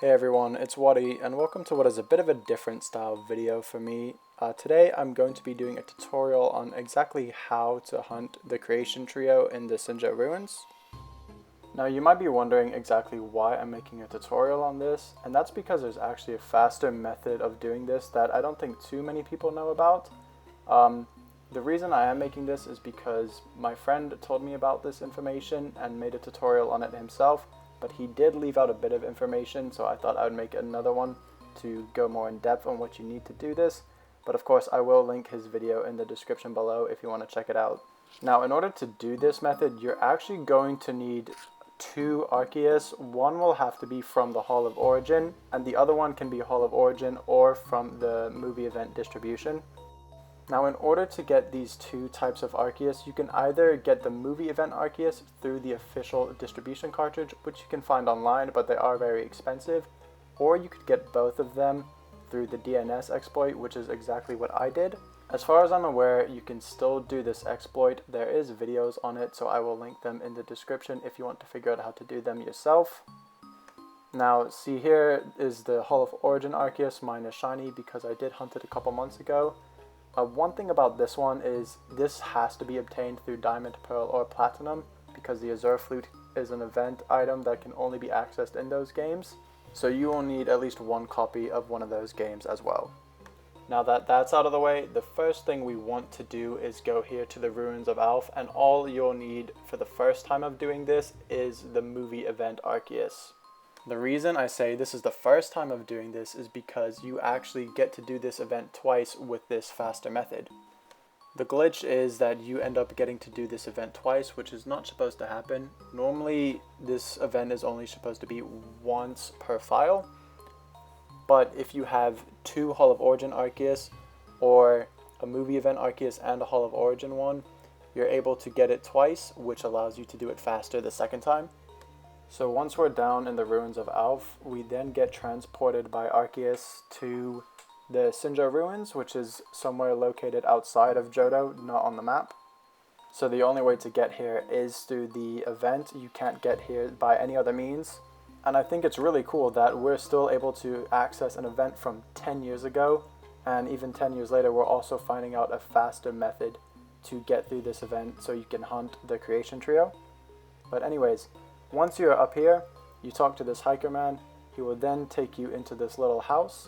Hey everyone, it's Waddy and welcome to what is a bit of a different style video for me. Today I'm going to be doing a tutorial on exactly how to hunt the creation trio in the Sinja ruins. Now you might be wondering exactly why I'm making a tutorial on this, and that's because there's actually a faster method of doing this that I don't think too many people know about. The reason I am making this is because my friend told me about this information and made a tutorial on it himself, but he did leave out a bit of information, so I thought I would make another one to go more in depth on what you need to do this. But of course I will link his video in the description below if you want to check it out. Now in order to do this method, you're actually going to need two Arceus. One will have to be from the Hall of Origin, and the other one can be Hall of Origin or from the movie event distribution. Now in order to get these two types of Arceus, you can either get the movie event Arceus through the official distribution cartridge, which you can find online, but they are very expensive, or you could get both of them through the DNS exploit, which is exactly what I did. As far as I'm aware, you can still do this exploit. There is videos on it, so I will link them in the description if you want to figure out how to do them yourself. Now see, here is the Hall of Origin Arceus. Mine is shiny because I did hunt it a couple months ago. One thing about this one is this has to be obtained through Diamond, Pearl, or Platinum because the Azure Flute is an event item that can only be accessed in those games. So you will need at least one copy of one of those games as well. Now that that's out of the way, the first thing we want to do is go here to the Ruins of Alph, and all you'll need for the first time of doing this is the movie event Arceus. The reason I say this is the first time of doing this is because you actually get to do this event twice with this faster method. The glitch is that you end up getting to do this event twice, which is not supposed to happen. Normally this event is only supposed to be once per file, but if you have two Hall of Origin Arceus or a movie event Arceus and a Hall of Origin one, you're able to get it twice, which allows you to do it faster the second time. So once we're down in the Ruins of Alph, we then get transported by Arceus to the Sinja ruins, which is somewhere located outside of Johto, not on the map. So the only way to get here is through the event. You can't get here by any other means. And I think it's really cool that we're still able to access an event from 10 years ago, and even 10 years later we're also finding out a faster method to get through this event so you can hunt the creation trio. But anyways, once you're up here, you talk to this hiker man. He will then take you into this little house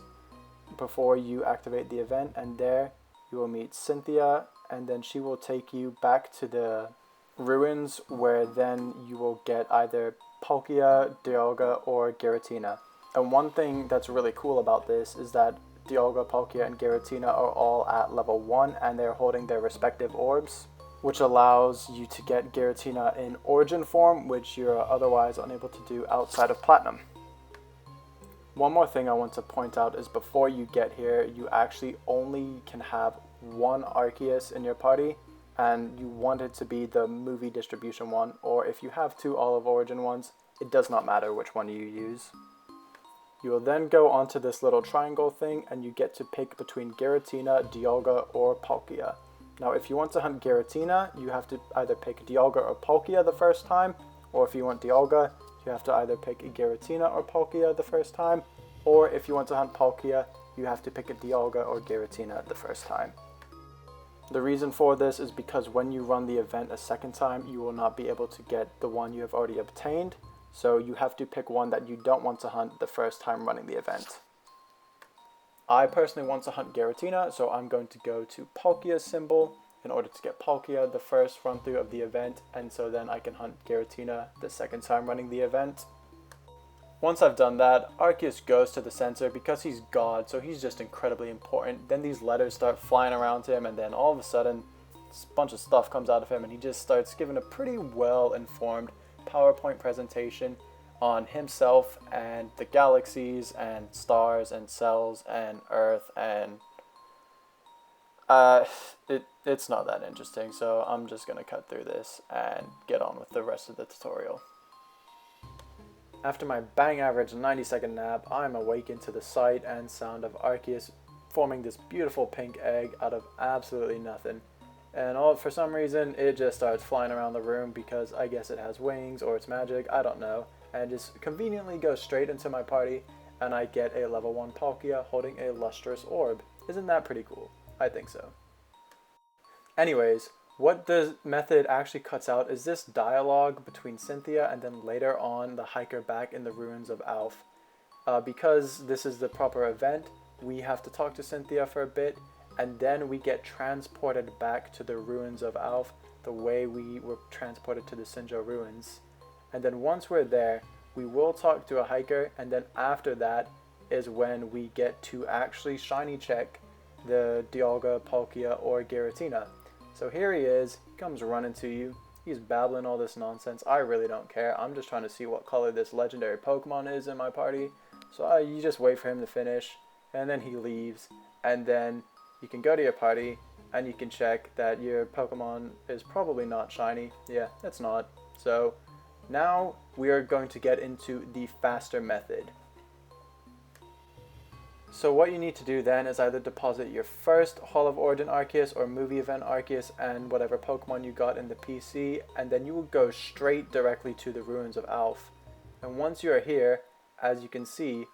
before you activate the event, and there you will meet Cynthia, and then she will take you back to the ruins where then you will get either Palkia, Dialga, or Giratina. And one thing that's really cool about this is that Dialga, Palkia, and Giratina are all at level 1 and they're holding their respective orbs, which allows you to get Giratina in Origin form, which you're otherwise unable to do outside of Platinum. One more thing I want to point out is before you get here, you actually only can have one Arceus in your party, and you want it to be the movie distribution one, or if you have two Hall of Origin ones, it does not matter which one you use. You will then go onto this little triangle thing, and you get to pick between Giratina, Dialga, or Palkia. Now if you want to hunt Giratina, you have to either pick Dialga or Palkia the first time, or if you want Dialga, you have to either pick Giratina or Palkia the first time, or if you want to hunt Palkia, you have to pick a Dialga or Giratina the first time. The reason for this is because when you run the event a second time, you will not be able to get the one you have already obtained, so you have to pick one that you don't want to hunt the first time running the event. I personally want to hunt Giratina, so I'm going to go to Palkia's symbol in order to get Palkia the first run through of the event, and so then I can hunt Giratina the second time running the event. Once I've done that, Arceus goes to the center because he's God, so he's just incredibly important. Then these letters start flying around him, and then all of a sudden, a bunch of stuff comes out of him, and he just starts giving a pretty well-informed PowerPoint presentation on himself and the galaxies and stars and cells and Earth, and it's not that interesting, so I'm just gonna cut through this and get on with the rest of the tutorial. After my bang average 90-second nap, I'm awakened to the sight and sound of Arceus forming this beautiful pink egg out of absolutely nothing. And for some reason it just starts flying around the room because I guess it has wings or it's magic, I don't know. and just conveniently go straight into my party, and I get a level 1 Palkia holding a Lustrous Orb. Isn't that pretty cool? I think so. Anyways, what the method actually cuts out is this dialogue between Cynthia and then later on the hiker back in the ruins of Alph. Because this is the proper event, we have to talk to Cynthia for a bit, and then we get transported back to the ruins of Alph the way we were transported to the Sinjoh ruins. And then once we're there, we will talk to a hiker, and then after that is when we get to actually shiny check the Dialga, Palkia, or Giratina. So here he is, he comes running to you, he's babbling all this nonsense. I really don't care, I'm just trying to see what color this legendary Pokemon is in my party. So you just wait for him to finish, and then he leaves, and then you can go to your party, and you can check that your Pokemon is probably not shiny. Yeah, it's not. So now we are going to get into the faster method. So what you need to do then is either deposit your first Hall of Origin Arceus or movie event Arceus and whatever Pokemon you got in the PC, and then you will go straight directly to the ruins of Alph. And once you are here, as you can see,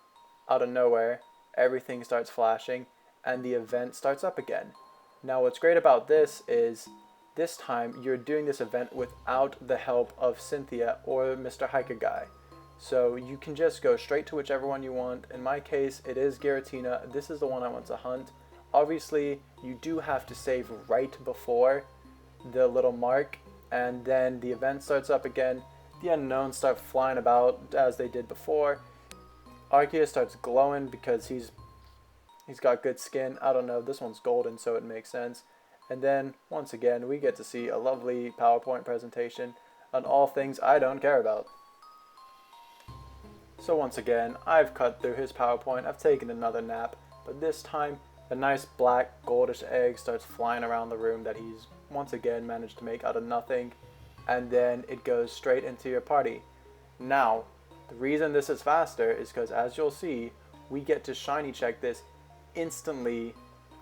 out of nowhere, everything starts flashing and the event starts up again. Now what's great about this is this time you're doing this event without the help of Cynthia or Mr. Hiker Guy. So you can just go straight to whichever one you want. In my case, it is Giratina. This is the one I want to hunt. Obviously, you do have to save right before the little mark, and then the event starts up again. The unknowns start flying about as they did before. Arceus starts glowing because he's got good skin. I don't know, this one's golden, so it makes sense. And then, once again, we get to see a lovely PowerPoint presentation on all things I don't care about. So once again, I've cut through his PowerPoint, I've taken another nap, but this time, a nice black goldish egg starts flying around the room that he's once again managed to make out of nothing, and then it goes straight into your party. Now, the reason this is faster is because, as you'll see, we get to shiny check this instantly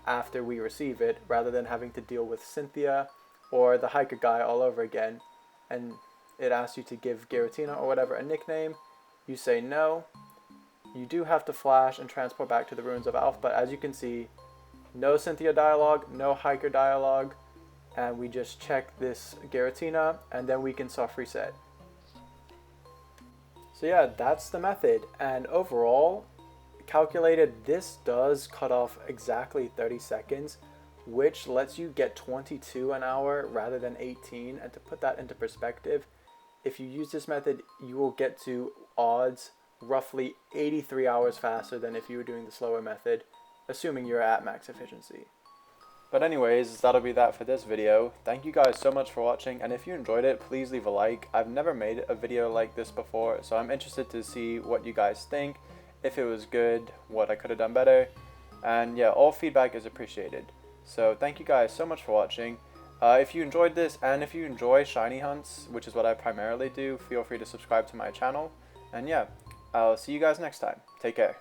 after we receive it, rather than having to deal with Cynthia or the hiker guy all over again. And it asks you to give Giratina or whatever a nickname. You say no. You do have to flash and transport back to the ruins of Alph, but as you can see, no Cynthia dialogue, no hiker dialogue, and we just check this Giratina, and then we can soft reset. So yeah, that's the method, and overall, calculated, this does cut off exactly 30 seconds, which lets you get 22 an hour rather than 18, and to put that into perspective, if you use this method, you will get to odds roughly 83 hours faster than if you were doing the slower method, assuming you're at max efficiency. But anyways, that'll be that for this video. Thank you guys so much for watching, and if you enjoyed it, please leave a like. I've never made a video like this before, so I'm interested to see what you guys think, if it was good, what I could have done better, and yeah, all feedback is appreciated. So thank you guys so much for watching. If you enjoyed this, and if you enjoy shiny hunts, which is what I primarily do, feel free to subscribe to my channel, and yeah, I'll see you guys next time. Take care.